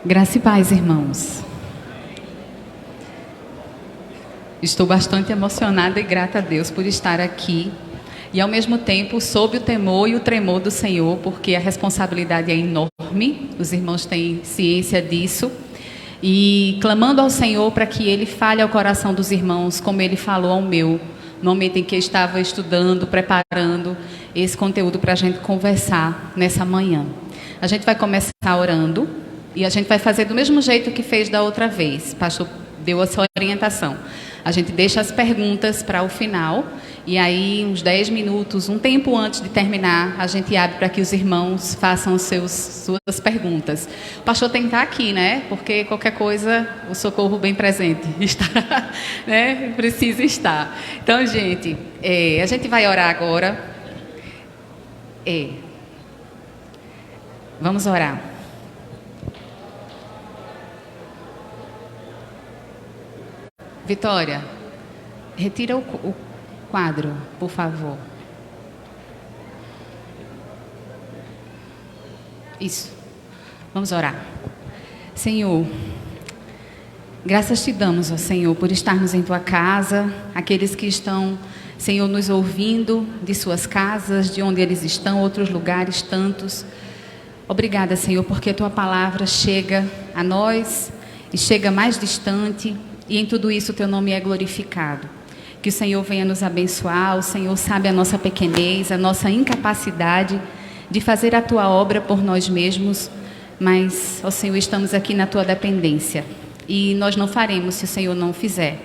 Graça e paz, irmãos. Estou bastante emocionada e grata a Deus por estar aqui e, ao mesmo tempo, sob o temor e o tremor do Senhor, porque a responsabilidade é enorme, os irmãos têm ciência disso, e clamando ao Senhor para que Ele fale ao coração dos irmãos, como Ele falou ao meu, no momento em que eu estava estudando, preparando esse conteúdo para a gente conversar nessa manhã. A gente vai começar orando e a gente vai fazer do mesmo jeito que fez da outra vez. O pastor deu essa orientação. A gente deixa as perguntas para o final e aí, uns 10 minutos, um tempo antes de terminar, a gente abre para que os irmãos façam suas perguntas. O pastor tem que estar aqui, né? Porque qualquer coisa, o socorro bem presente está, né? Precisa estar. Então, gente, a gente vai orar agora. Vamos orar. Vitória, retira o quadro, por favor. Isso. Vamos orar. Senhor, graças te damos, ó Senhor, por estarmos em tua casa, aqueles que estão, Senhor, nos ouvindo de suas casas, de onde eles estão, outros lugares tantos. Obrigada, Senhor, porque a tua palavra chega a nós e chega mais distante. E em tudo isso o teu nome é glorificado. Que o Senhor venha nos abençoar. O Senhor sabe a nossa pequenez, a nossa incapacidade de fazer a tua obra por nós mesmos. Mas, ó Senhor, estamos aqui na tua dependência. E nós não faremos se o Senhor não fizer.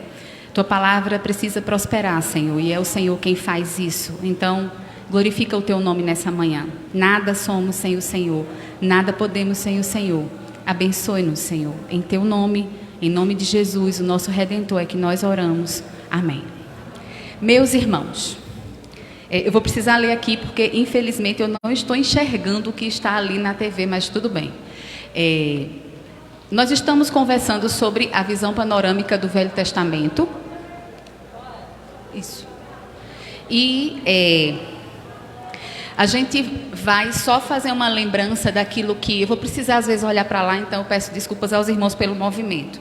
Tua palavra precisa prosperar, Senhor. E é o Senhor quem faz isso. Então, glorifica o teu nome nessa manhã. Nada somos sem o Senhor. Nada podemos sem o Senhor. Abençoe-nos, Senhor. Em teu nome, em nome de Jesus, o nosso Redentor, é que nós oramos. Amém. Meus irmãos, eu vou precisar ler aqui porque, infelizmente, eu não estou enxergando o que está ali na TV, mas tudo bem. Nós estamos conversando sobre a visão panorâmica do Velho Testamento. Isso. E a gente vai só fazer uma lembrança daquilo que... Eu vou precisar, às vezes, olhar para lá, então eu peço desculpas aos irmãos pelo movimento.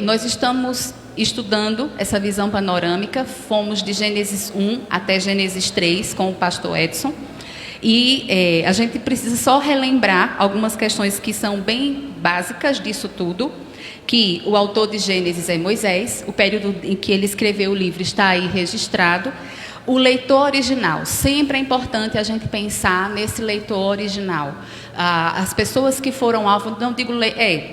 Nós estamos estudando essa visão panorâmica, fomos de Gênesis 1 até Gênesis 3 com o pastor Edson. E a gente precisa só relembrar algumas questões que são bem básicas disso tudo, que o autor de Gênesis é Moisés, o período em que ele escreveu o livro está aí registrado. O leitor original, sempre é importante a gente pensar nesse leitor original. As pessoas que foram alvo, não digo,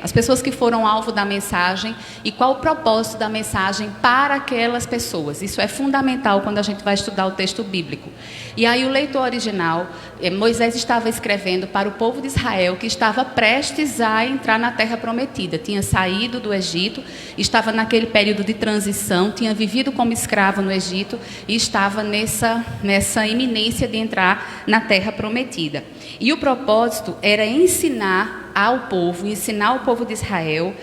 as pessoas que foram alvo da mensagem e qual o propósito da mensagem para aquelas pessoas. Isso é fundamental quando a gente vai estudar o texto bíblico. E aí o leitor original, Moisés estava escrevendo para o povo de Israel que estava prestes a entrar na terra prometida. Tinha saído do Egito, estava naquele período de transição, tinha vivido como escravo no Egito e estava nessa iminência de entrar na terra prometida. E o propósito era ensinar o povo de Israel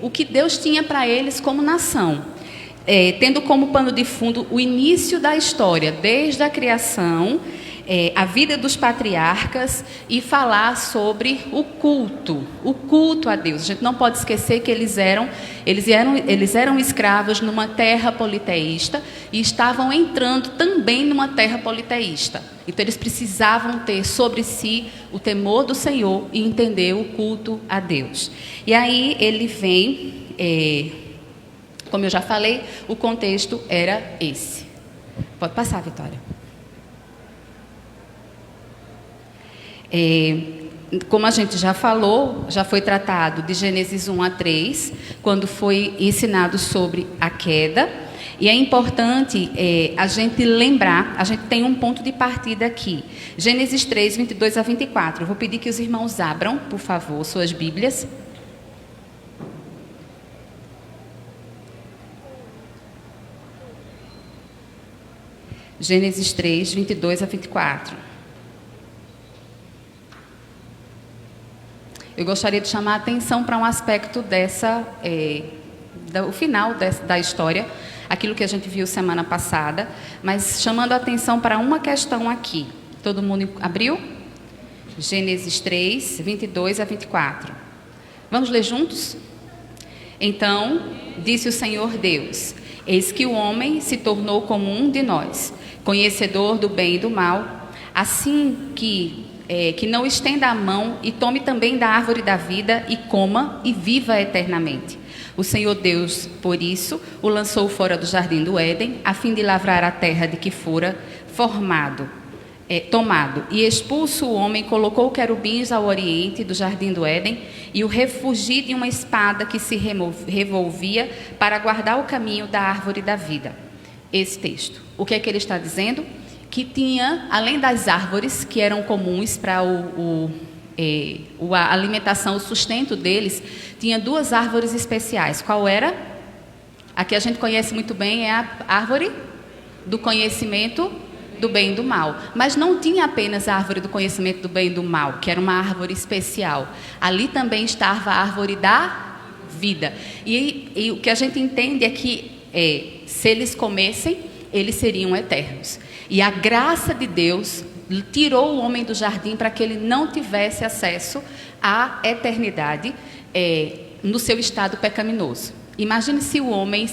o que Deus tinha para eles como nação, tendo como pano de fundo o início da história, desde a criação, a vida dos patriarcas e falar sobre o culto a Deus. A gente não pode esquecer que eles eram escravos numa terra politeísta e estavam entrando também numa terra politeísta. Então eles precisavam ter sobre si o temor do Senhor e entender o culto a Deus. E aí ele vem, como eu já falei, o contexto era esse. Pode passar, Vitória. Como a gente já falou, já foi tratado de Gênesis 1 a 3, quando foi ensinado sobre a queda. E é importante a gente lembrar, a gente tem um ponto de partida aqui. Gênesis 3, 22 a 24. Eu vou pedir que os irmãos abram, por favor, suas Bíblias. Gênesis 3, 22 a 24. Eu gostaria de chamar a atenção para um aspecto do final da história, aquilo que a gente viu semana passada, mas chamando a atenção para uma questão aqui. Todo mundo abriu? Gênesis 3, 22 a 24. Vamos ler juntos? Então, disse o Senhor Deus: eis que o homem se tornou como um de nós, conhecedor do bem e do mal, assim que não estenda a mão e tome também da árvore da vida e coma e viva eternamente. O Senhor Deus, por isso, o lançou fora do jardim do Éden, a fim de lavrar a terra de que fora tomado. E expulso o homem, colocou querubins ao oriente do jardim do Éden e o refugiu de uma espada que se revolvia para guardar o caminho da árvore da vida. Esse texto. O que é que ele está dizendo? Que tinha, além das árvores que eram comuns para a alimentação, o sustento deles, tinha duas árvores especiais. Qual era? A que a gente conhece muito bem é a árvore do conhecimento do bem e do mal. Mas não tinha apenas a árvore do conhecimento do bem e do mal, que era uma árvore especial. Ali também estava a árvore da vida. E o que a gente entende é que se eles comessem, eles seriam eternos. E a graça de Deus tirou o homem do jardim para que ele não tivesse acesso à eternidade no seu estado pecaminoso. Imagine se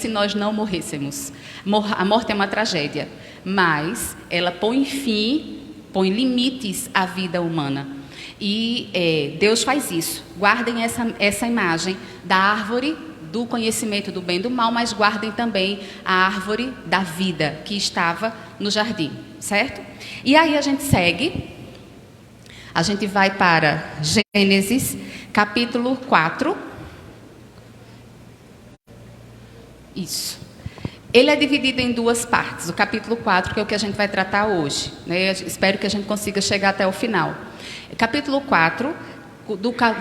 nós não morrêssemos. A morte é uma tragédia, mas ela põe limites à vida humana. E Deus faz isso. Guardem essa imagem da árvore do conhecimento do bem e do mal, mas guardem também a árvore da vida que estava no jardim, certo? E aí a gente segue, a gente vai para Gênesis, capítulo 4. Isso. Ele é dividido em duas partes, o capítulo 4, que é o que a gente vai tratar hoje, né? Espero que a gente consiga chegar até o final. Capítulo 4,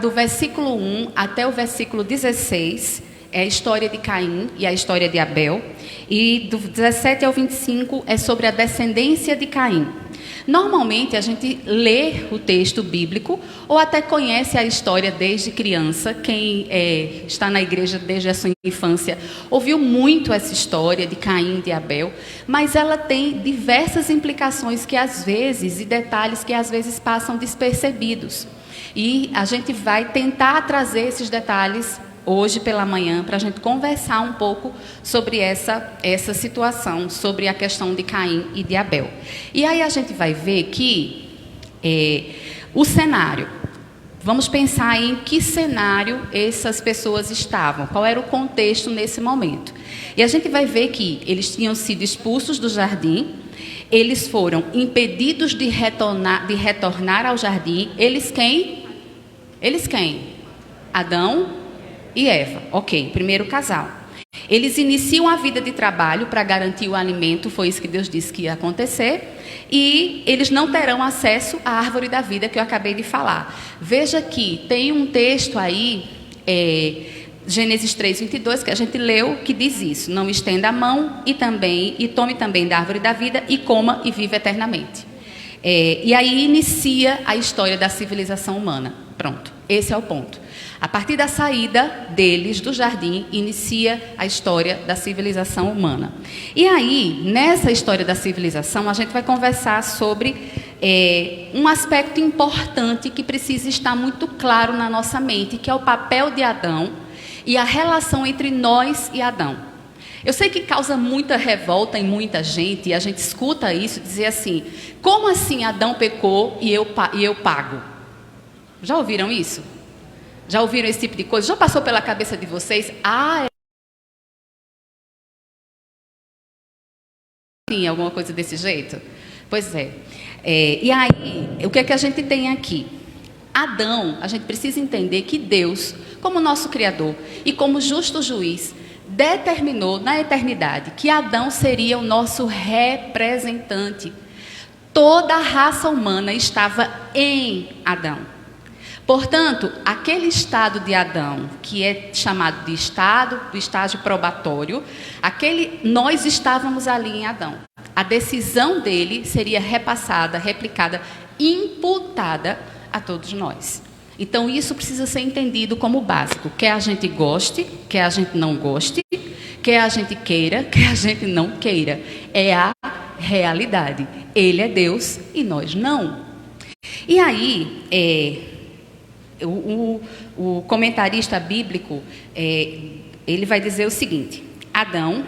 do versículo 1 até o versículo 16, é a história de Caim e a história de Abel. E do 17 ao 25 é sobre a descendência de Caim. Normalmente a gente lê o texto bíblico ou até conhece a história desde criança. Quem está na igreja desde a sua infância ouviu muito essa história de Caim e de Abel, mas ela tem diversas implicações e detalhes que às vezes passam despercebidos. E a gente vai tentar trazer esses detalhes hoje pela manhã, para a gente conversar um pouco sobre essa situação, sobre a questão de Caim e de Abel. E aí a gente vai ver que o cenário, vamos pensar em que cenário essas pessoas estavam, qual era o contexto nesse momento. E a gente vai ver que eles tinham sido expulsos do jardim, eles foram impedidos de retornar ao jardim. Eles quem? Adão e Eva, ok, primeiro casal. Eles iniciam a vida de trabalho para garantir o alimento, foi isso que Deus disse que ia acontecer, e eles não terão acesso à árvore da vida que eu acabei de falar. Veja que tem um texto aí, Gênesis 3:22, que a gente leu, que diz isso: não estenda a mão e tome também da árvore da vida e coma e viva eternamente. E aí inicia a história da civilização humana. Pronto, esse é o ponto. A partir da saída deles do jardim, inicia a história da civilização humana. E aí, nessa história da civilização, a gente vai conversar sobre um aspecto importante que precisa estar muito claro na nossa mente, que é o papel de Adão e a relação entre nós e Adão. Eu sei que causa muita revolta em muita gente, e a gente escuta isso, dizer assim: como assim Adão pecou e eu pago? Já ouviram isso? Já ouviram esse tipo de coisa? Já passou pela cabeça de vocês? Sim, alguma coisa desse jeito? Pois é. E aí, o que é que a gente tem aqui? Adão, a gente precisa entender que Deus, como nosso Criador e como justo juiz, determinou na eternidade que Adão seria o nosso representante. Toda a raça humana estava em Adão. Portanto, aquele estado de Adão, que é chamado de do estágio probatório, nós estávamos ali em Adão. A decisão dele seria repassada, replicada, imputada a todos nós. Então, isso precisa ser entendido como básico. Quer a gente goste, quer a gente não goste, quer a gente queira, quer a gente não queira. É a realidade. Ele é Deus e nós não. E aí, O comentarista bíblico, ele vai dizer o seguinte: Adão,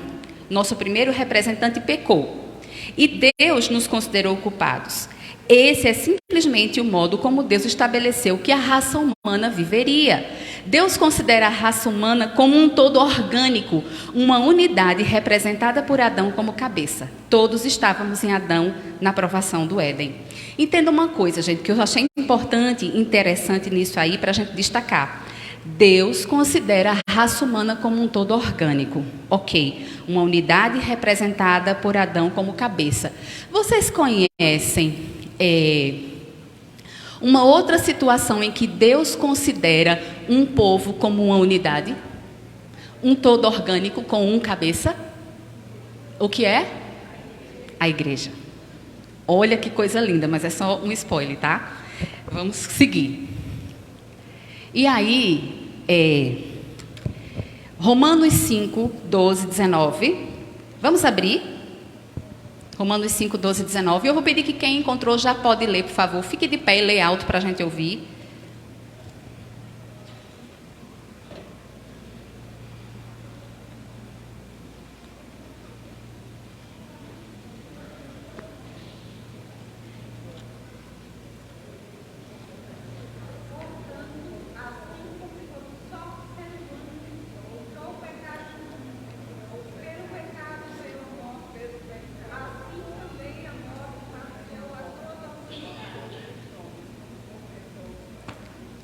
nosso primeiro representante, pecou, e Deus nos considerou culpados. Esse é simplesmente o modo como Deus estabeleceu que a raça humana viveria. Deus considera a raça humana como um todo orgânico, uma unidade representada por Adão como cabeça. Todos estávamos em Adão na provação do Éden. Entenda uma coisa, gente, que eu achei importante e interessante nisso aí para a gente destacar. Deus considera a raça humana como um todo orgânico. Ok, uma unidade representada por Adão como cabeça. Vocês conhecem uma outra situação em que Deus considera um povo como uma unidade? Um todo orgânico com um cabeça? O que é? A igreja. Olha que coisa linda, mas é só um spoiler, tá? Vamos seguir. E aí, Romanos 5, 12, 19. Vamos abrir? Romanos 5, 12, 19. Eu vou pedir que quem encontrou já pode ler, por favor. Fique de pé e lê alto para a gente ouvir.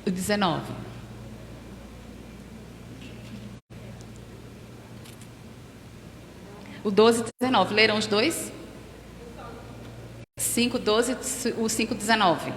O 19. O 12 e 19. Leram os dois? 5, 12, o 5, 19.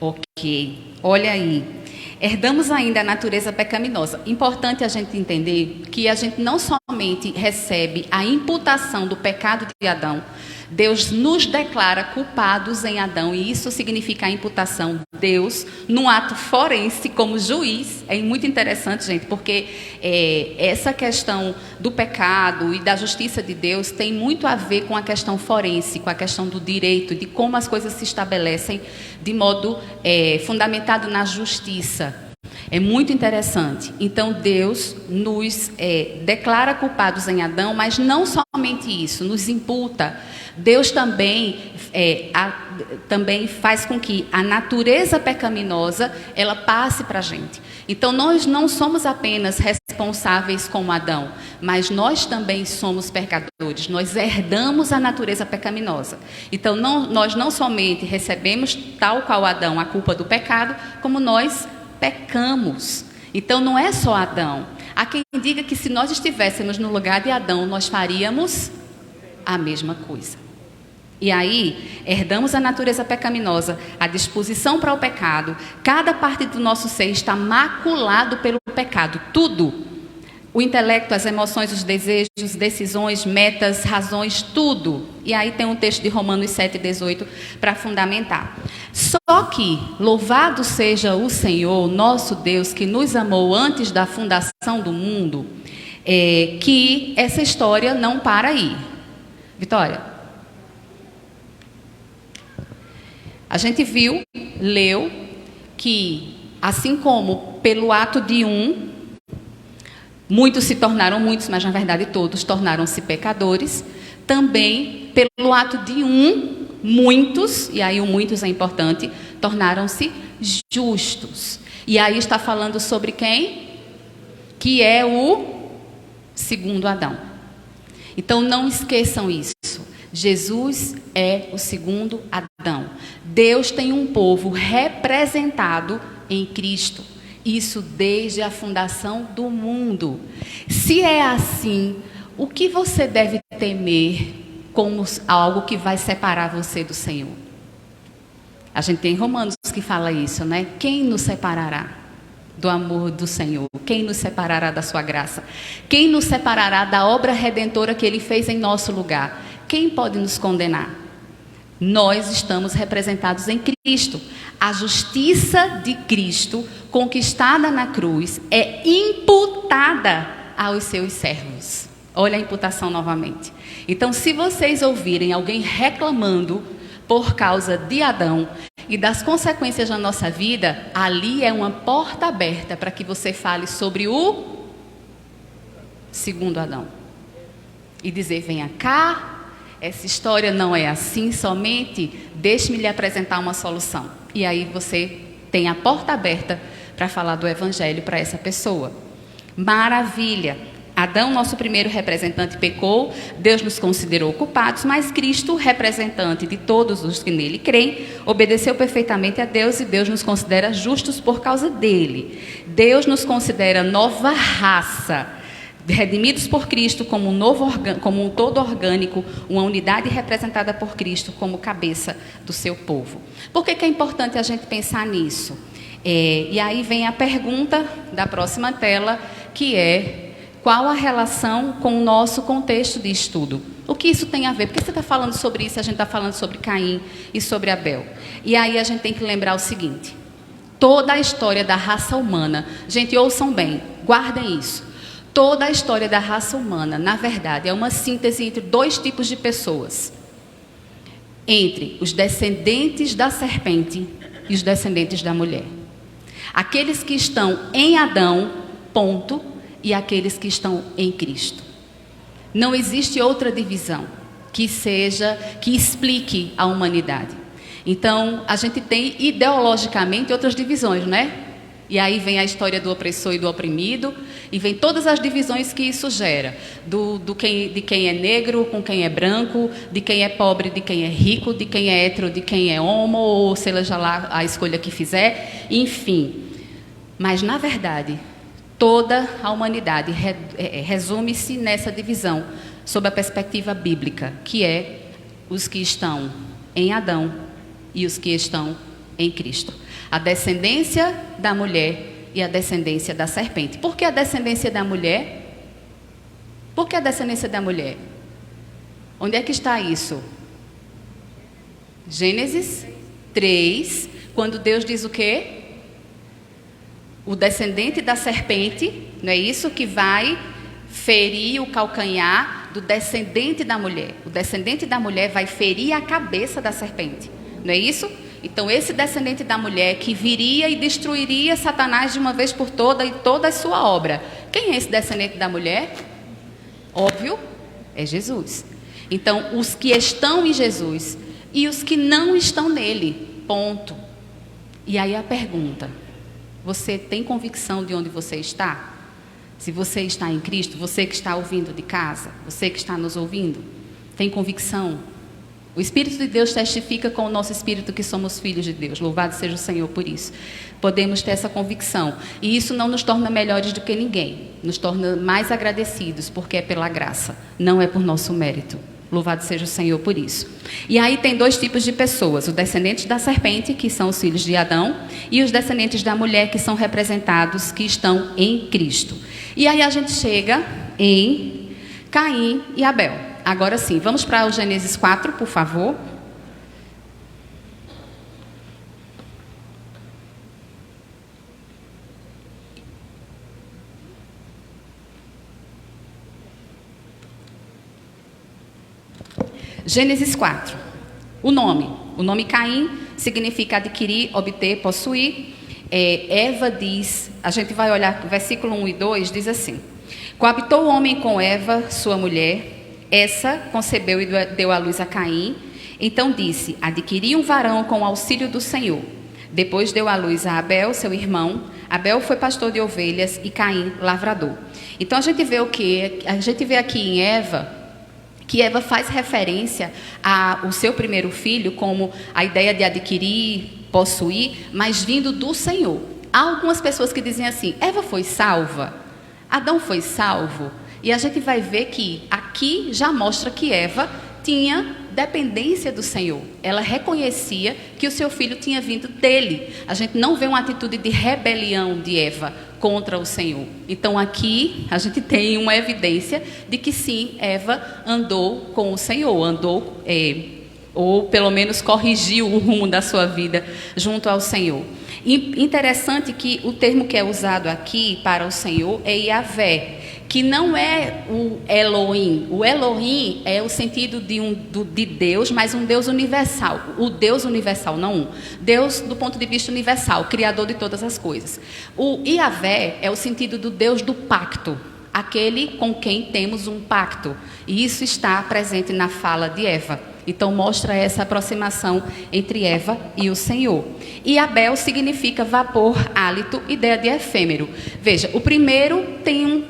Ok, olha aí. Herdamos ainda a natureza pecaminosa. Importante a gente entender que a gente não somente recebe a imputação do pecado de Adão, Deus nos declara culpados em Adão, e isso significa a imputação. Deus, num ato forense, como juiz, é muito interessante, gente, porque essa questão do pecado e da justiça de Deus tem muito a ver com a questão forense, com a questão do direito, de como as coisas se estabelecem de modo fundamentado na justiça. É muito interessante. Então, Deus nos declara culpados em Adão, mas não somente isso, nos imputa. Deus também faz com que a natureza pecaminosa ela passe para a gente. Então, nós não somos apenas responsáveis como Adão, mas nós também somos pecadores. Nós herdamos a natureza pecaminosa. Então, nós não somente recebemos, tal qual Adão, a culpa do pecado, como nós pecamos. Então, não é só Adão. Há quem diga que se nós estivéssemos no lugar de Adão, nós faríamos a mesma coisa. E aí, herdamos a natureza pecaminosa, a disposição para o pecado. Cada parte do nosso ser está maculado pelo pecado. Tudo. O intelecto, as emoções, os desejos, decisões, metas, razões, tudo. E aí tem um texto de Romanos 7, 18 para fundamentar. Só que, louvado seja o Senhor, nosso Deus, que nos amou antes da fundação do mundo, que essa história não para aí. Vitória? A gente viu, leu, que assim como pelo ato de um, muitos se tornaram muitos, mas na verdade todos tornaram-se pecadores, também pelo ato de um, muitos, e aí o muitos é importante, tornaram-se justos. E aí está falando sobre quem? Que é o segundo Adão. Então não esqueçam isso. Jesus é o segundo Adão. Deus tem um povo representado em Cristo. Isso desde a fundação do mundo. Se é assim, o que você deve temer como algo que vai separar você do Senhor? A gente tem Romanos que fala isso, né? Quem nos separará do amor do Senhor? Quem nos separará da sua graça? Quem nos separará da obra redentora que Ele fez em nosso lugar? Quem pode nos condenar? Nós estamos representados em Cristo. A justiça de Cristo, conquistada na cruz, é imputada aos seus servos. Olha a imputação novamente. Então, se vocês ouvirem alguém reclamando por causa de Adão e das consequências na nossa vida, ali é uma porta aberta para que você fale sobre o segundo Adão. E dizer, venha cá, essa história não é assim somente, deixe-me lhe apresentar uma solução. E aí você tem a porta aberta para falar do evangelho para essa pessoa. Maravilha! Adão, nosso primeiro representante, pecou, Deus nos considerou culpados, mas Cristo, representante de todos os que nele creem, obedeceu perfeitamente a Deus e Deus nos considera justos por causa dele. Deus nos considera nova raça, redimidos por Cristo como um todo orgânico, uma unidade representada por Cristo como cabeça do seu povo. Por que é importante a gente pensar nisso? E aí vem a pergunta da próxima tela, que é: qual a relação com o nosso contexto de estudo? O que isso tem a ver? Por que você está falando sobre isso? A gente está falando sobre Caim e sobre Abel. E aí a gente tem que lembrar o seguinte: toda a história da raça humana, gente, ouçam bem, guardem isso. Toda a história da raça humana, na verdade, é uma síntese entre dois tipos de pessoas. Entre os descendentes da serpente e os descendentes da mulher. Aqueles que estão em Adão, ponto, e aqueles que estão em Cristo. Não existe outra divisão que explique a humanidade. Então, a gente tem ideologicamente outras divisões, né? E aí vem a história do opressor e do oprimido, e vem todas as divisões que isso gera, de quem é negro com quem é branco, de quem é pobre, de quem é rico, de quem é hétero, de quem é homo, ou seja lá a escolha que fizer, enfim. Mas, na verdade, toda a humanidade resume-se nessa divisão, sob a perspectiva bíblica, que é os que estão em Adão e os que estão em Cristo. A descendência da mulher e a descendência da serpente. Por que a descendência da mulher? Por que a descendência da mulher? Onde é que está isso? Gênesis 3, quando Deus diz o quê? O descendente da serpente, não é isso? Que vai ferir o calcanhar do descendente da mulher. O descendente da mulher vai ferir a cabeça da serpente, não é isso? Então, esse descendente da mulher que viria e destruiria Satanás de uma vez por toda e toda a sua obra. Quem é esse descendente da mulher? Óbvio, é Jesus. Então, os que estão em Jesus e os que não estão nele, ponto. E aí a pergunta: você tem convicção de onde você está? Se você está em Cristo, você que está ouvindo de casa, você que está nos ouvindo, tem convicção? O Espírito de Deus testifica com o nosso espírito que somos filhos de Deus. Louvado seja o Senhor por isso. Podemos ter essa convicção. E isso não nos torna melhores do que ninguém. Nos torna mais agradecidos, porque é pela graça, não é por nosso mérito. Louvado seja o Senhor por isso. E aí tem dois tipos de pessoas: os descendentes da serpente, que são os filhos de Adão, e os descendentes da mulher, que são representados, que estão em Cristo. E aí a gente chega em Caim e Abel. Agora sim, vamos para o Gênesis 4, por favor. Gênesis 4. O nome Caim significa adquirir, obter, possuir. Eva diz, a gente vai olhar, versículo 1 e 2 diz assim: coabitou o homem com Eva, sua mulher. Essa concebeu e deu à luz a Caim. Então disse: adquiri um varão com o auxílio do Senhor. Depois deu à luz a Abel, seu irmão. Abel foi pastor de ovelhas e Caim lavrador. Então a gente vê o quê? A gente vê aqui em Eva, que Eva faz referência ao seu primeiro filho como a ideia de adquirir, possuir, mas vindo do Senhor. Há algumas pessoas que dizem assim: Eva foi salva? Adão foi salvo? E a gente vai ver que aqui já mostra que Eva tinha dependência do Senhor. Ela reconhecia que o seu filho tinha vindo dele. A gente não vê uma atitude de rebelião de Eva contra o Senhor. Então aqui a gente tem uma evidência de que sim, Eva andou com o Senhor, andou ou pelo menos corrigiu o rumo da sua vida junto ao Senhor. Interessante que o termo que é usado aqui para o Senhor é Yahvé, que não é o Elohim. O Elohim é o sentido de Deus, mas um Deus universal. O Deus universal, não um. Deus do ponto de vista universal, criador de todas as coisas. O Yahvé é o sentido do Deus do pacto, aquele com quem temos um pacto. E isso está presente na fala de Eva. Então mostra essa aproximação entre Eva e o Senhor. E Abel significa vapor, hálito, ideia de efêmero. Veja, o primeiro tem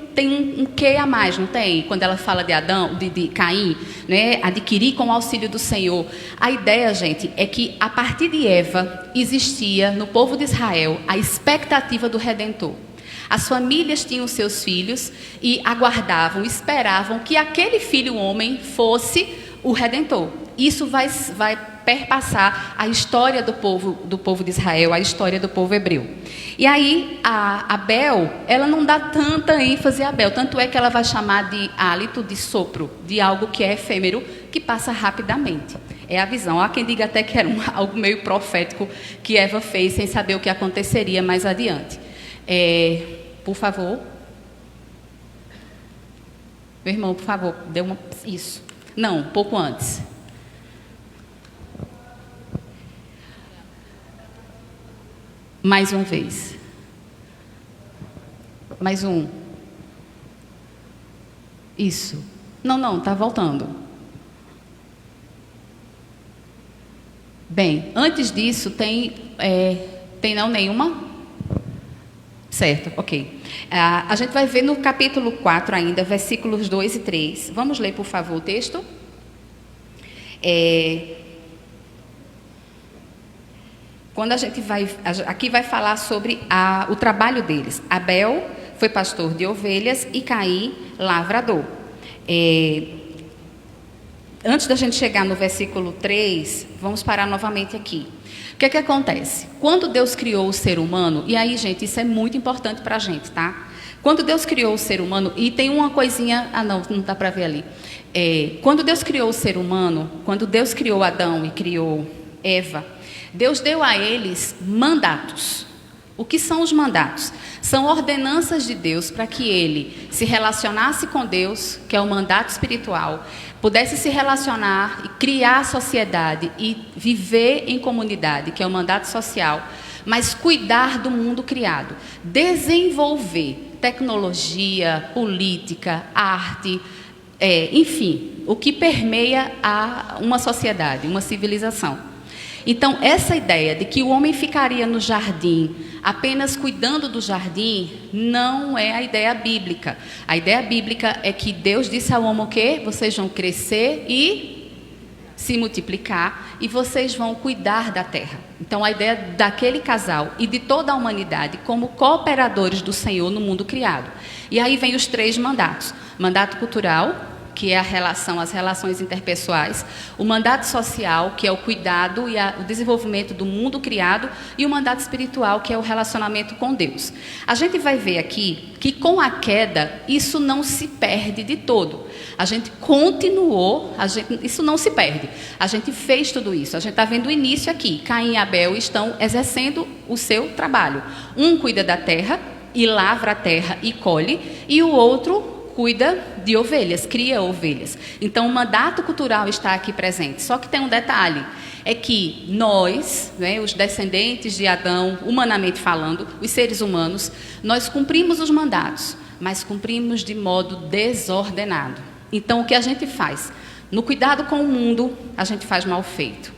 um quê a mais, não tem? Quando ela fala de Adão, de Caim, né? Adquirir com o auxílio do Senhor. A ideia, gente, é que a partir de Eva existia no povo de Israel a expectativa do Redentor. As famílias tinham seus filhos e aguardavam, esperavam que aquele filho homem fosse o Redentor. Isso vai perpassar a história do povo de Israel, a história do povo hebreu. E aí, a Abel, ela não dá tanta ênfase a Abel, tanto é que ela vai chamar de hálito, de sopro, de algo que é efêmero, que passa rapidamente. É a visão. Há quem diga até que era algo meio profético que Eva fez, sem saber o que aconteceria mais adiante. Por favor. Meu irmão, por favor, dê uma... Isso. Não, um pouco antes. Mais uma vez. Mais um. Isso. Não, está voltando. Bem, antes disso, tem não nenhuma? Certo, ok. A gente vai ver no capítulo 4 ainda, versículos 2 e 3. Vamos ler, por favor, o texto. Quando a gente aqui vai falar sobre o trabalho deles. Abel foi pastor de ovelhas e Caim, lavrador. Antes da gente chegar no versículo 3, vamos parar novamente aqui. O que é que acontece? Quando Deus criou o ser humano, e aí, gente, isso é muito importante para a gente, tá? Quando Deus criou o ser humano, e tem uma coisinha... não dá para ver ali. Quando Deus criou o ser humano, quando Deus criou Adão e criou Eva, Deus deu a eles mandatos. O que são os mandatos? São ordenanças de Deus para que ele se relacionasse com Deus, que é o mandato espiritual, pudesse se relacionar e criar sociedade e viver em comunidade, que é o mandato social, mas cuidar do mundo criado, desenvolver tecnologia, política, arte, enfim, o que permeia uma sociedade, uma civilização. Então, essa ideia de que o homem ficaria no jardim apenas cuidando do jardim não é a ideia bíblica. A ideia bíblica é que Deus disse ao homem o quê? Vocês vão crescer e se multiplicar e vocês vão cuidar da terra. Então, a ideia daquele casal e de toda a humanidade como cooperadores do Senhor no mundo criado. E aí vem os 3 mandatos. Mandato cultural, que é as relações interpessoais, o mandato social, que é o cuidado e o desenvolvimento do mundo criado, e o mandato espiritual, que é o relacionamento com Deus. A gente vai ver aqui que com a queda, isso não se perde de todo. A gente continuou, isso não se perde. A gente fez tudo isso. A gente está vendo o início aqui. Caim e Abel estão exercendo o seu trabalho. Um cuida da terra e lavra a terra e colhe, e o outro cuida de ovelhas, cria ovelhas. Então, o mandato cultural está aqui presente. Só que tem um detalhe, é que nós, né, os descendentes de Adão, humanamente falando, os seres humanos, nós cumprimos os mandatos, mas cumprimos de modo desordenado. Então, o que a gente faz? No cuidado com o mundo, a gente faz mal feito.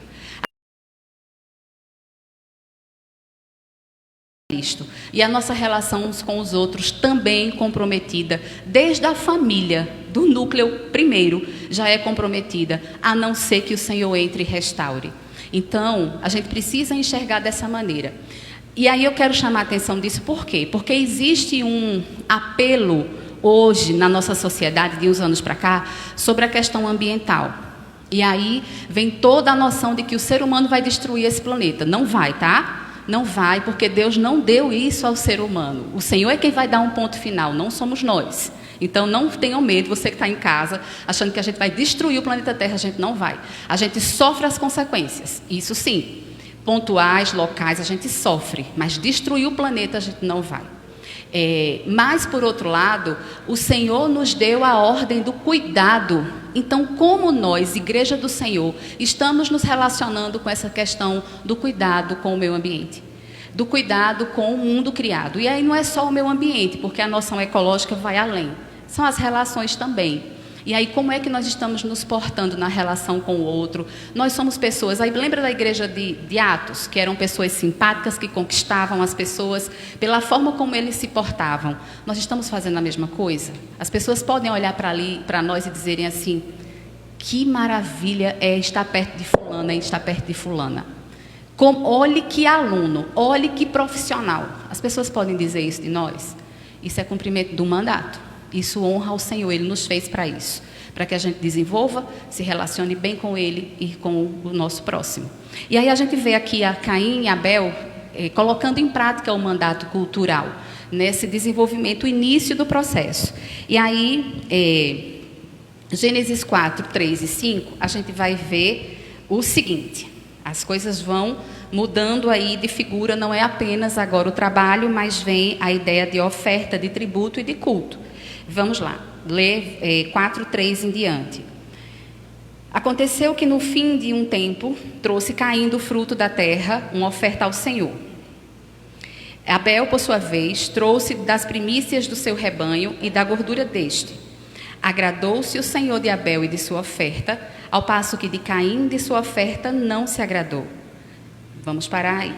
E a nossa relação uns com os outros também comprometida, desde a família, do núcleo primeiro, já é comprometida, a não ser que o Senhor entre e restaure. Então, a gente precisa enxergar dessa maneira. E aí eu quero chamar a atenção disso, por quê? Porque existe um apelo hoje na nossa sociedade, de uns anos para cá, sobre a questão ambiental. E aí vem toda a noção de que o ser humano vai destruir esse planeta. Não vai, tá? Não vai, porque Deus não deu isso ao ser humano. O Senhor é quem vai dar um ponto final, não somos nós. Então, não tenham medo, você que está em casa, achando que a gente vai destruir o planeta Terra, a gente não vai. A gente sofre as consequências, isso sim. Pontuais, locais, a gente sofre, mas destruir o planeta a gente não vai. Mas, por outro lado, o Senhor nos deu a ordem do cuidado. Então, como nós, Igreja do Senhor, estamos nos relacionando com essa questão do cuidado com o meio ambiente, do cuidado com o mundo criado. E aí não é só o meio ambiente, porque a noção ecológica vai além. São as relações também. E aí, como é que nós estamos nos portando na relação com o outro? Nós somos pessoas... Aí, lembra da igreja de Atos? Que eram pessoas simpáticas, que conquistavam as pessoas pela forma como eles se portavam. Nós estamos fazendo a mesma coisa? As pessoas podem olhar para nós e dizerem assim, que maravilha é estar perto de fulana e estar perto de fulana. Olhe que aluno, olhe que profissional. As pessoas podem dizer isso de nós? Isso é cumprimento do mandato. Isso honra ao Senhor, Ele nos fez para isso. Para que a gente desenvolva, se relacione bem com Ele e com o nosso próximo. E aí a gente vê aqui a Caim e Abel colocando em prática o mandato cultural, nesse desenvolvimento, o início do processo. E aí, Gênesis 4, 3 e 5, a gente vai ver o seguinte... As coisas vão mudando aí de figura, não é apenas agora o trabalho, mas vem a ideia de oferta, de tributo e de culto. Vamos lá, ler 4, 3 em diante. Aconteceu que no fim de um tempo, trouxe Caim do fruto da terra uma oferta ao Senhor. Abel, por sua vez, trouxe das primícias do seu rebanho e da gordura deste. Agradou-se o Senhor de Abel e de sua oferta, ao passo que de Caim de sua oferta não se agradou. Vamos parar aí.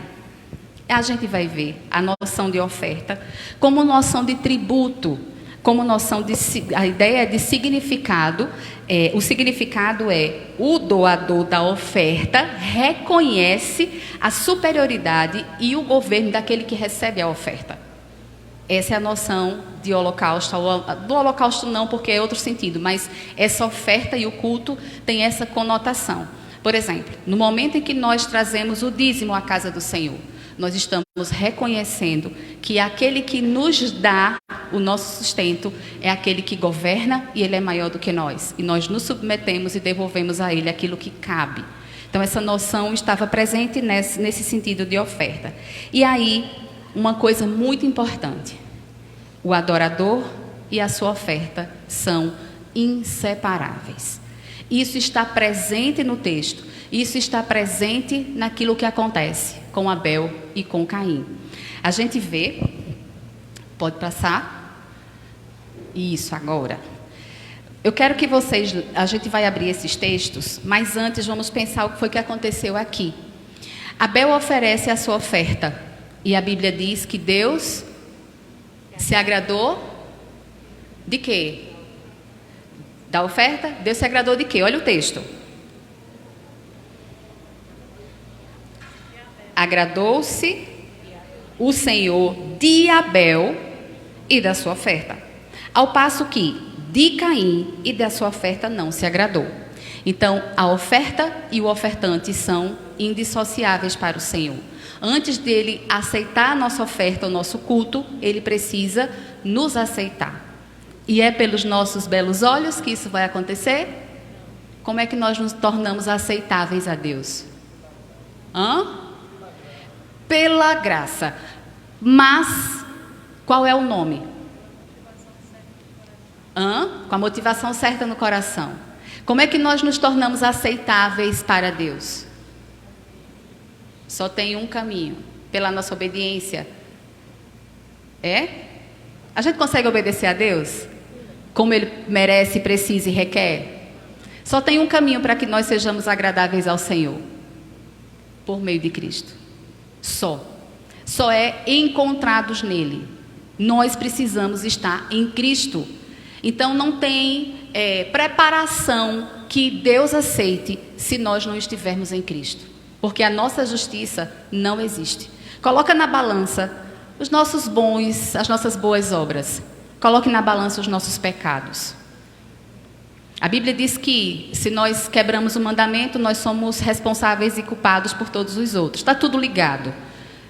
A gente vai ver a noção de oferta como noção de tributo, como noção de... A ideia de significado, o significado é o doador da oferta reconhece a superioridade e o governo daquele que recebe a oferta. Essa é a noção de holocausto. Do holocausto não, porque é outro sentido, mas essa oferta e o culto tem essa conotação. Por exemplo, no momento em que nós trazemos o dízimo à casa do Senhor, nós estamos reconhecendo que aquele que nos dá o nosso sustento é aquele que governa e ele é maior do que nós. E nós nos submetemos e devolvemos a ele aquilo que cabe. Então, essa noção estava presente nesse sentido de oferta. E aí... Uma coisa muito importante, o adorador e a sua oferta são inseparáveis. Isso está presente no texto, isso está presente naquilo que acontece com Abel e com Caim. A gente vê, pode passar, isso agora. Eu quero que a gente vai abrir esses textos, mas antes vamos pensar o que foi que aconteceu aqui. Abel oferece a sua oferta. E a Bíblia diz que Deus se agradou de quê? Da oferta? Deus se agradou de quê? Olha o texto. Agradou-se o Senhor de Abel e da sua oferta. Ao passo que de Caim e da sua oferta não se agradou. Então, a oferta e o ofertante são indissociáveis para o Senhor. Antes dele aceitar a nossa oferta, o nosso culto, ele precisa nos aceitar. E é pelos nossos belos olhos que isso vai acontecer? Como é que nós nos tornamos aceitáveis a Deus? Pela graça. Mas, qual é o nome? Com a motivação certa no coração. Como é que nós nos tornamos aceitáveis para Deus? Só tem um caminho, pela nossa obediência. A gente consegue obedecer a Deus? Como Ele merece, precisa e requer? Só tem um caminho para que nós sejamos agradáveis ao Senhor. Por meio de Cristo. Só é encontrados nele. Nós precisamos estar em Cristo. Então não tem preparação que Deus aceite se nós não estivermos em Cristo. Porque a nossa justiça não existe. Coloca na balança as nossas boas obras. Coloque na balança os nossos pecados. A Bíblia diz que se nós quebramos o mandamento, nós somos responsáveis e culpados por todos os outros. Está tudo ligado.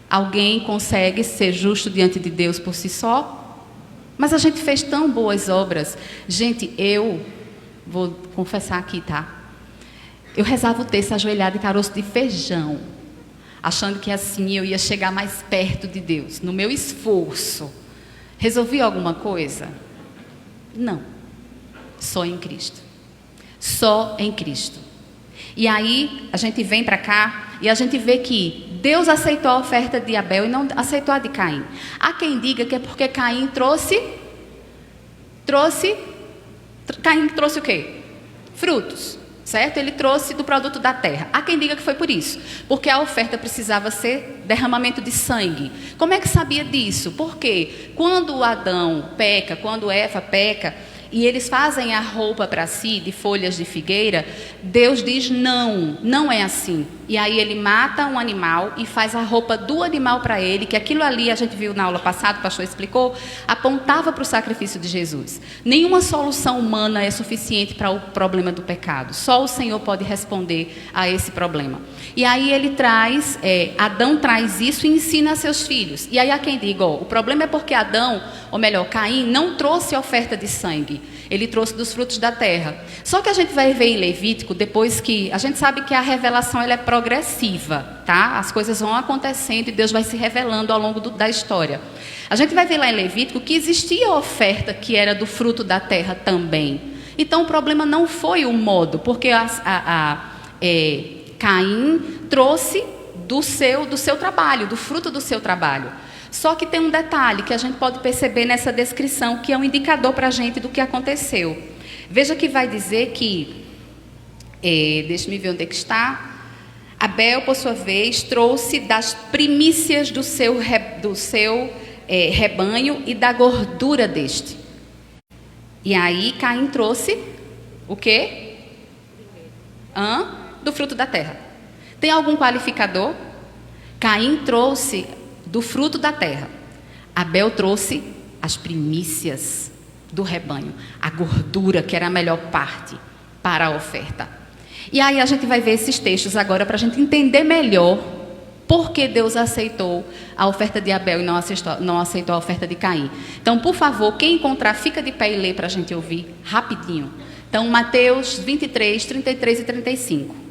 Alguém consegue ser justo diante de Deus por si só? Mas a gente fez tão boas obras. Gente, eu vou confessar aqui, tá? Eu rezava o texto ajoelhado em caroço de feijão, achando que assim eu ia chegar mais perto de Deus. No meu esforço, resolvi alguma coisa? Não. Só em Cristo. Só em Cristo. E aí, a gente vem para cá e a gente vê que Deus aceitou a oferta de Abel e não aceitou a de Caim. Há quem diga que é porque Caim trouxe o quê? Frutos, certo? Ele trouxe do produto da terra. Há quem diga que foi por isso, porque a oferta precisava ser derramamento de sangue. Como é que sabia disso? Porque quando Adão peca, quando Eva peca, e eles fazem a roupa para si de folhas de figueira, Deus diz não, não é assim. E aí ele mata um animal e faz a roupa do animal para ele, que aquilo ali, a gente viu na aula passada, o pastor explicou, apontava para o sacrifício de Jesus. Nenhuma solução humana é suficiente para o problema do pecado. Só o Senhor pode responder a esse problema. E aí ele traz, Adão traz isso e ensina a seus filhos. E aí há quem diga, o problema é porque Adão, ou melhor, Caim, não trouxe oferta de sangue. Ele trouxe dos frutos da terra. Só que a gente vai ver em Levítico, depois que... A gente sabe que a revelação ela é progressiva, tá? As coisas vão acontecendo e Deus vai se revelando ao longo da história. A gente vai ver lá em Levítico que existia oferta que era do fruto da terra também. Então o problema não foi o modo, porque Caim trouxe do seu trabalho, do fruto do seu trabalho. Só que tem um detalhe que a gente pode perceber nessa descrição, que é um indicador para a gente do que aconteceu. Veja que vai dizer que, deixa-me ver onde é que está, Abel, por sua vez, trouxe das primícias do seu rebanho e da gordura deste. E aí Caim trouxe o quê? Do fruto da terra. Tem algum qualificador? Caim trouxe do fruto da terra. Abel trouxe as primícias do rebanho, a gordura, que era a melhor parte para a oferta. E aí a gente vai ver esses textos agora para a gente entender melhor por que Deus aceitou a oferta de Abel e não aceitou a oferta de Caim. Então, por favor, quem encontrar, fica de pé e lê para a gente ouvir rapidinho. Então, Mateus 23, 33 e 35.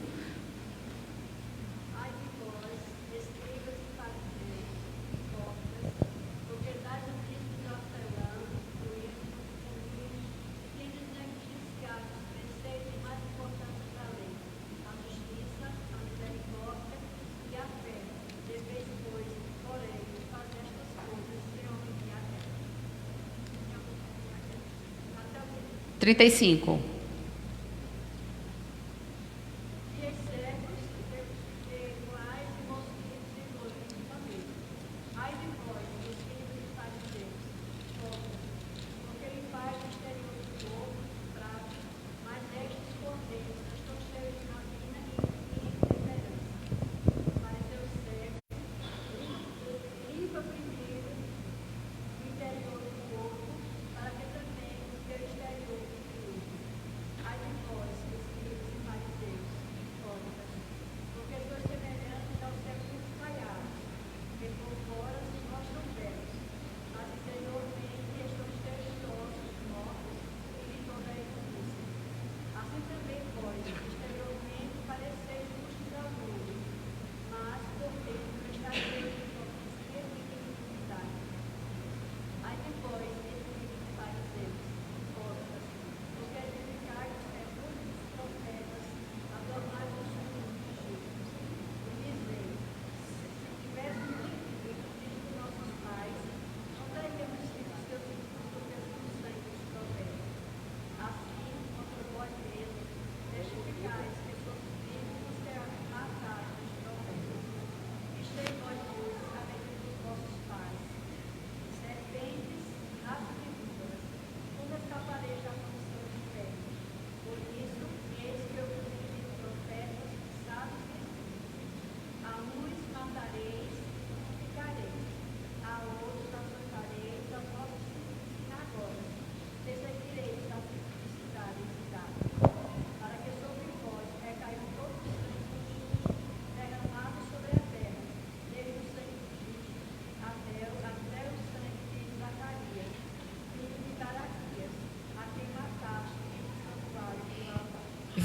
Trinta e cinco.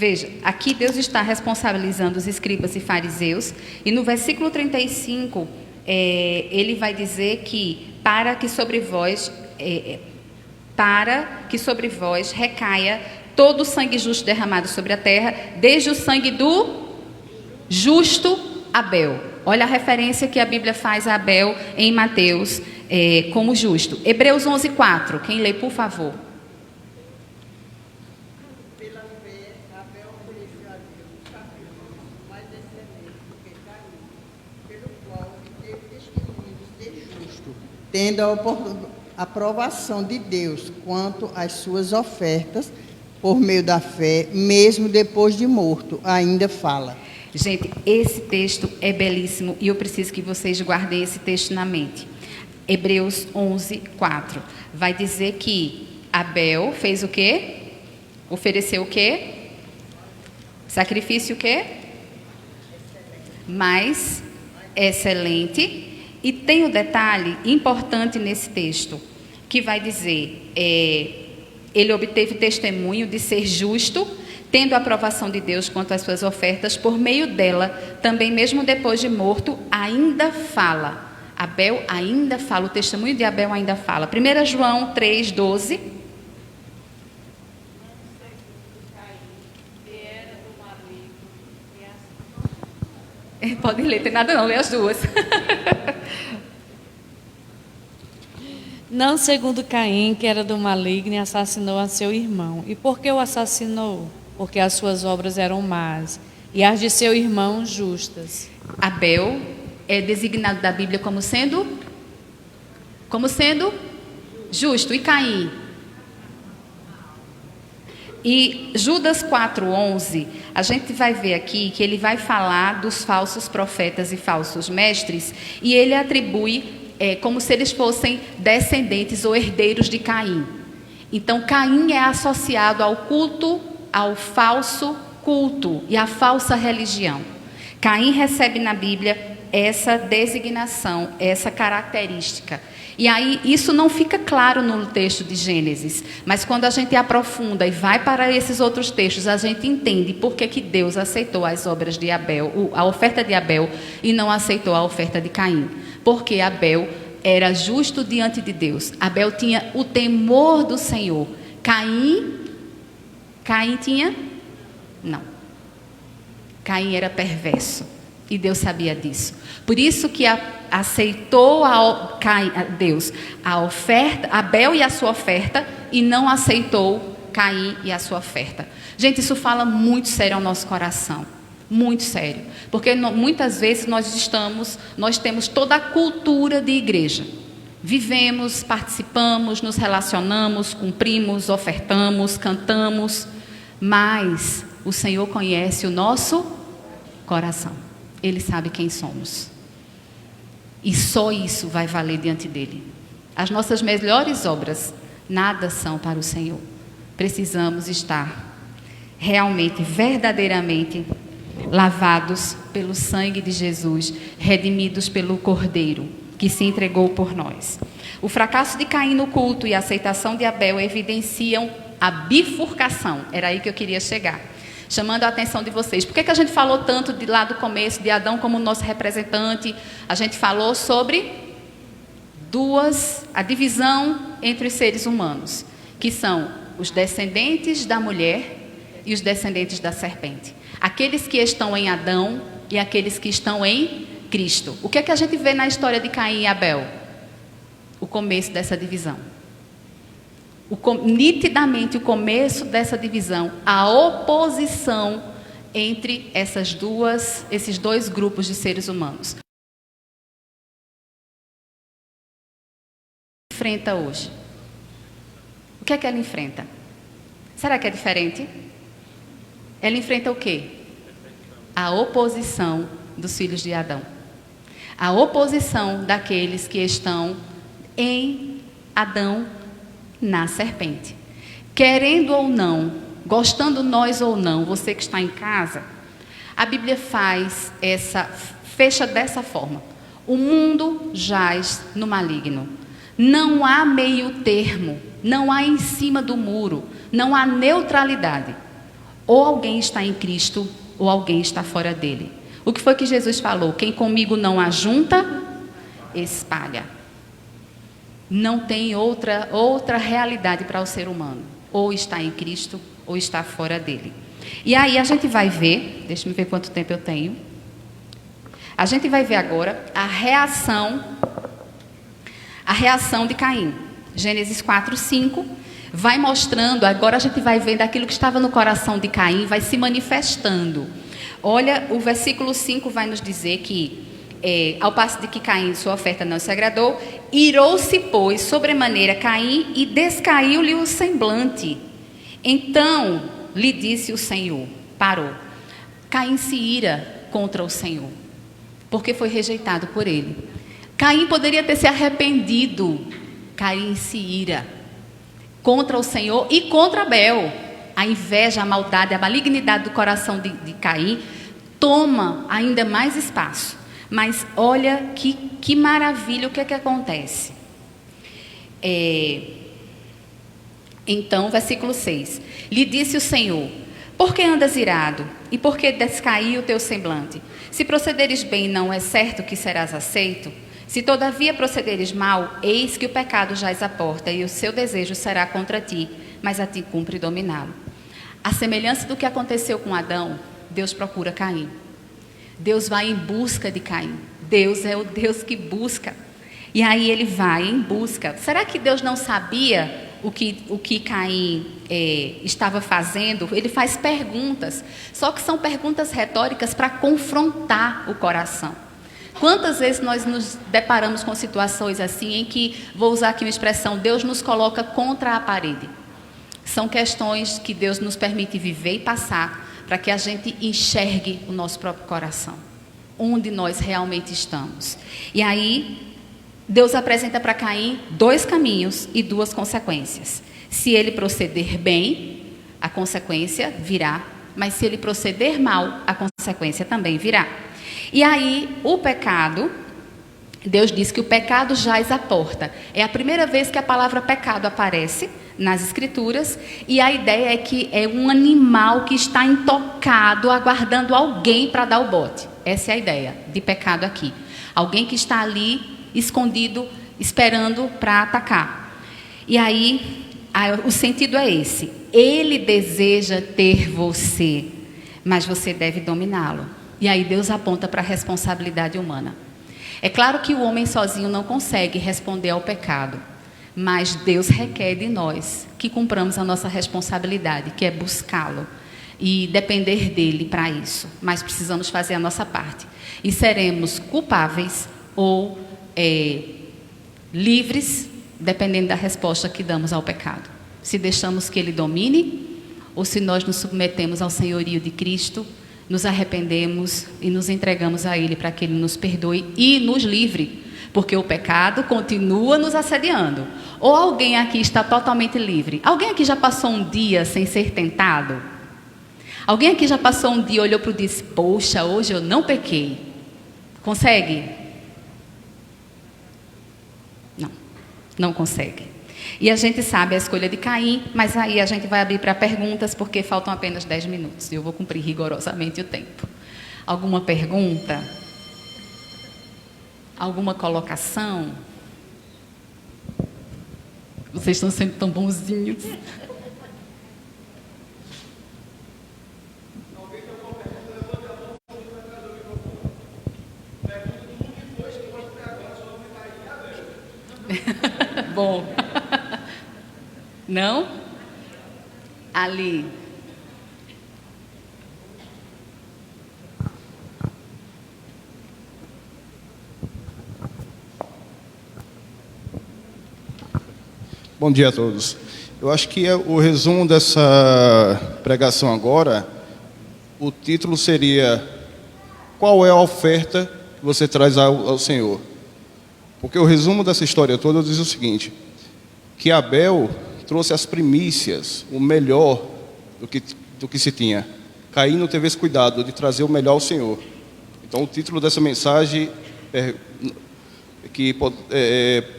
Veja, aqui Deus está responsabilizando os escribas e fariseus, e no versículo 35, ele vai dizer que para que sobre vós recaia todo o sangue justo derramado sobre a terra, desde o sangue do justo Abel. Olha a referência que a Bíblia faz a Abel em Mateus como justo. Hebreus 11:4. Quem lê, por favor? Pela fé, Abel ofereceu a Deus sacrifício mais excelente do que Caim, pelo qual teve testemunho de ser justo, tendo a aprovação de Deus quanto às suas ofertas, por meio da fé, mesmo depois de morto, ainda fala. Gente, esse texto é belíssimo e eu preciso que vocês guardem esse texto na mente. Hebreus 11:4 vai dizer que Abel fez o quê? Ofereceu o quê? Sacrifício o quê? Mais excelente. E tem um detalhe importante nesse texto, que vai dizer, ele obteve testemunho de ser justo, tendo a aprovação de Deus quanto às suas ofertas, por meio dela, também mesmo depois de morto, ainda fala. Abel ainda fala, o testemunho de Abel ainda fala. 1 João 3:12. Pode ler, tem nada não, lê as duas. Não segundo Caim, que era do maligno, e assassinou a seu irmão. E por que o assassinou? Porque as suas obras eram más, e as de seu irmão justas. Abel é designado da Bíblia como sendo justo. E Caim? E Judas 4:11, a gente vai ver aqui que ele vai falar dos falsos profetas e falsos mestres, e ele atribui como se eles fossem descendentes ou herdeiros de Caim. Então, Caim é associado ao culto, ao falso culto e à falsa religião. Caim recebe na Bíblia essa designação, essa característica. E aí, isso não fica claro no texto de Gênesis, mas quando a gente aprofunda e vai para esses outros textos, a gente entende por que Deus aceitou as obras de Abel, a oferta de Abel, e não aceitou a oferta de Caim. Porque Abel era justo diante de Deus. Abel tinha o temor do Senhor. Caim tinha? Não. Caim era perverso. E Deus sabia disso. Por isso que aceitou Deus a oferta, Abel e a sua oferta, e não aceitou Caim e a sua oferta. Gente, isso fala muito sério ao nosso coração. Muito sério. Porque muitas vezes nós temos toda a cultura de igreja. Vivemos, participamos, nos relacionamos, cumprimos, ofertamos, cantamos. Mas o Senhor conhece o nosso coração. Ele sabe quem somos. E só isso vai valer diante dele. As nossas melhores obras nada são para o Senhor. Precisamos estar realmente, verdadeiramente lavados pelo sangue de Jesus, redimidos pelo Cordeiro que se entregou por nós. O fracasso de Caim no culto e a aceitação de Abel evidenciam a bifurcação. Era aí que eu queria chegar. Chamando a atenção de vocês. Por que a gente falou tanto lá do começo de Adão como nosso representante? A gente falou sobre a divisão entre os seres humanos, que são os descendentes da mulher e os descendentes da serpente. Aqueles que estão em Adão e aqueles que estão em Cristo. O que é que a gente vê na história de Caim e Abel? O começo dessa divisão. Nitidamente o começo dessa divisão, a oposição entre esses dois grupos de seres humanos. Enfrenta hoje. O que é que ela enfrenta? Será que é diferente? Ela enfrenta o quê? A oposição dos filhos de Adão. A oposição daqueles que estão em Adão na serpente. Querendo ou não, gostando nós ou não, você que está em casa, a Bíblia fecha dessa forma. O mundo jaz no maligno. Não há meio termo, não há em cima do muro, não há neutralidade. Ou alguém está em Cristo, ou alguém está fora dele. O que foi que Jesus falou? Quem comigo não ajunta, espalha. Não tem outra realidade para o ser humano. Ou está em Cristo, ou está fora dele. E aí a gente vai ver, deixa eu ver quanto tempo eu tenho. A gente vai ver agora a reação de Caim. Gênesis 4, 5, vai mostrando, agora a gente vai vendo aquilo que estava no coração de Caim, vai se manifestando. Olha, o versículo 5 vai nos dizer que, ao passo de que Caim, sua oferta não se agradou, irou-se, pois, sobremaneira Caim e descaiu-lhe o semblante. Então, lhe disse o Senhor, parou. Caim se ira contra o Senhor, porque foi rejeitado por ele. Caim poderia ter se arrependido. Caim se ira contra o Senhor e contra Abel. A inveja, a maldade, a malignidade do coração de Caim toma ainda mais espaço. Mas olha que maravilha, o que é que acontece? Então, versículo 6. Lhe disse o Senhor, por que andas irado? E por que descaiu o teu semblante? Se procederes bem, não é certo que serás aceito? Se todavia procederes mal, eis que o pecado jaz à porta, e o seu desejo será contra ti, mas a ti cumpre dominá-lo. A semelhança do que aconteceu com Adão, Deus procura Caim. Deus vai em busca de Caim. Deus é o Deus que busca. E aí ele vai em busca. Será que Deus não sabia o que Caim estava fazendo? Ele faz perguntas, só que são perguntas retóricas para confrontar o coração. Quantas vezes nós nos deparamos com situações assim, em que, vou usar aqui uma expressão, Deus nos coloca contra a parede. São questões que Deus nos permite viver e passar, para que a gente enxergue o nosso próprio coração, onde nós realmente estamos. E aí, Deus apresenta para Caim 2 caminhos e 2 consequências. Se ele proceder bem, a consequência virá, mas se ele proceder mal, a consequência também virá. E aí, o pecado, Deus diz que o pecado jaz à porta. É a primeira vez que a palavra pecado aparece nas Escrituras, e a ideia é que é um animal que está intocado, aguardando alguém para dar o bote. Essa é a ideia de pecado aqui. Alguém que está ali, escondido, esperando para atacar. E aí, o sentido é esse. Ele deseja ter você, mas você deve dominá-lo. E aí Deus aponta para a responsabilidade humana. É claro que o homem sozinho não consegue responder ao pecado, mas Deus requer de nós que cumpramos a nossa responsabilidade, que é buscá-lo e depender dele para isso. Mas precisamos fazer a nossa parte. E seremos culpáveis ou livres, dependendo da resposta que damos ao pecado. Se deixamos que ele domine, ou se nós nos submetemos ao senhorio de Cristo, nos arrependemos e nos entregamos a ele para que ele nos perdoe e nos livre, porque o pecado continua nos assediando. Ou alguém aqui está totalmente livre? Alguém aqui já passou um dia sem ser tentado? Alguém aqui já passou um dia, olhou para o dia e disse, poxa, hoje eu não pequei? Consegue? Não consegue. E a gente sabe a escolha de Caim, mas aí a gente vai abrir para perguntas, porque faltam apenas 10 minutos. E eu vou cumprir rigorosamente o tempo. Alguma pergunta? Alguma colocação? Vocês estão sendo tão bonzinhos. Bom. Não? Ali. Bom dia a todos. Eu acho que o resumo dessa pregação agora, o título seria: qual é a oferta que você traz ao Senhor? Porque o resumo dessa história toda diz o seguinte, que Abel trouxe as primícias, o melhor do que se tinha. Caim não teve esse cuidado de trazer o melhor ao Senhor. Então o título dessa mensagem que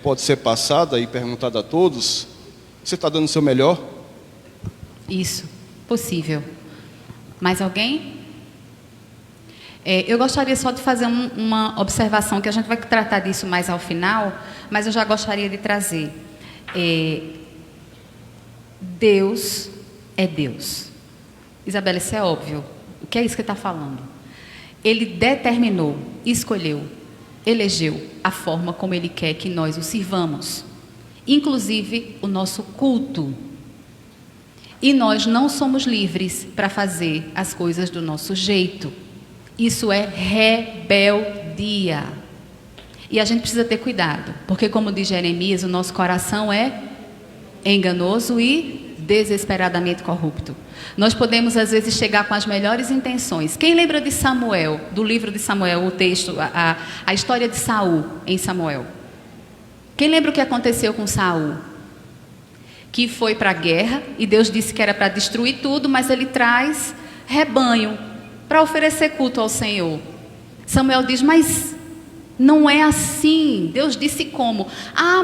pode ser passada e perguntada a todos: você está dando o seu melhor? Isso, possível. Mais alguém? Eu gostaria só de fazer uma observação, que a gente vai tratar disso mais ao final, mas eu já gostaria de trazer. Deus é Deus. Isabela, isso é óbvio. O que é isso que está falando? Ele determinou, escolheu, elegeu a forma como Ele quer que nós o sirvamos, inclusive o nosso culto. E nós não somos livres para fazer as coisas do nosso jeito. Isso é rebeldia. E a gente precisa ter cuidado, porque como diz Jeremias, o nosso coração é enganoso e desesperadamente corrupto. Nós podemos às vezes chegar com as melhores intenções. Quem lembra de Samuel, do livro de Samuel, o texto, a história de Saul em Samuel? Quem lembra o que aconteceu com Saul? Que foi para a guerra e Deus disse que era para destruir tudo, mas ele traz rebanho para oferecer culto ao Senhor. Samuel diz, mas não é assim. Deus disse como?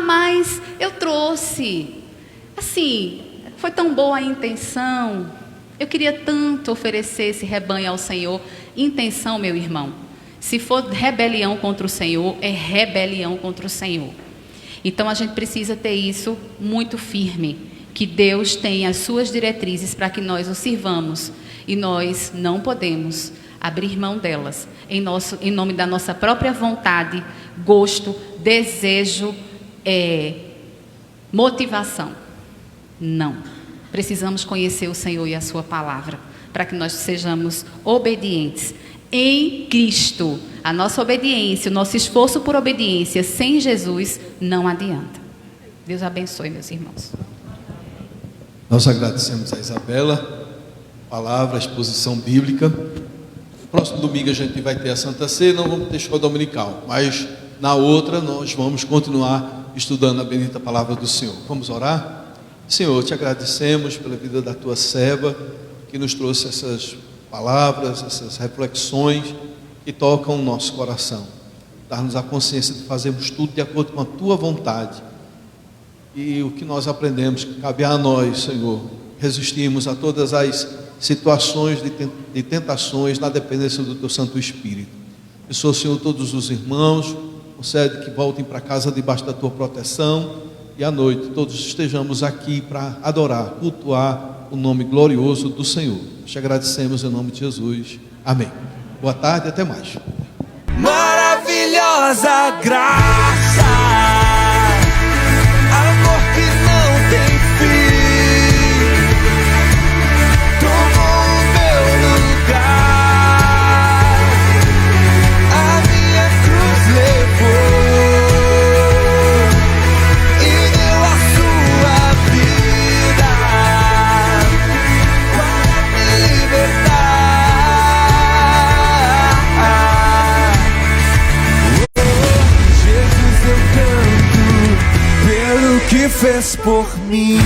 Mas eu trouxe. Assim, foi tão boa a intenção. Eu queria tanto oferecer esse rebanho ao Senhor. Intenção, meu irmão. Se for rebelião contra o Senhor, é rebelião contra o Senhor. Então a gente precisa ter isso muito firme, que Deus tem as suas diretrizes para que nós o sirvamos e nós não podemos abrir mão delas em nome da nossa própria vontade, gosto, desejo, motivação. Não. Precisamos conhecer o Senhor e a sua palavra para que nós sejamos obedientes em Cristo. A nossa obediência, o nosso esforço por obediência sem Jesus não adianta. Deus abençoe, meus irmãos. Nós agradecemos a Isabela, palavra, exposição bíblica. Próximo domingo a gente vai ter a Santa Ceia, não vamos ter escola dominical, mas na outra nós vamos continuar estudando a bendita palavra do Senhor. Vamos orar? Senhor, te agradecemos pela vida da tua serva, que nos trouxe essas palavras, essas reflexões que tocam o nosso coração. Dar-nos a consciência de fazermos tudo de acordo com a tua vontade. E o que nós aprendemos, que cabe a nós, Senhor, resistirmos a todas as situações de tentações na dependência do teu Santo Espírito. Abençoa, Senhor, todos os irmãos, concede que voltem para casa debaixo da tua proteção, e à noite todos estejamos aqui para adorar, cultuar o nome glorioso do Senhor. Te agradecemos em nome de Jesus. Amém. Boa tarde e até mais. Maravilhosa graça, amor que não tem fim, tomou o meu lugar, a minha cruz levou e deu a sua vida para me libertar. Jesus, eu canto pelo que fez por mim.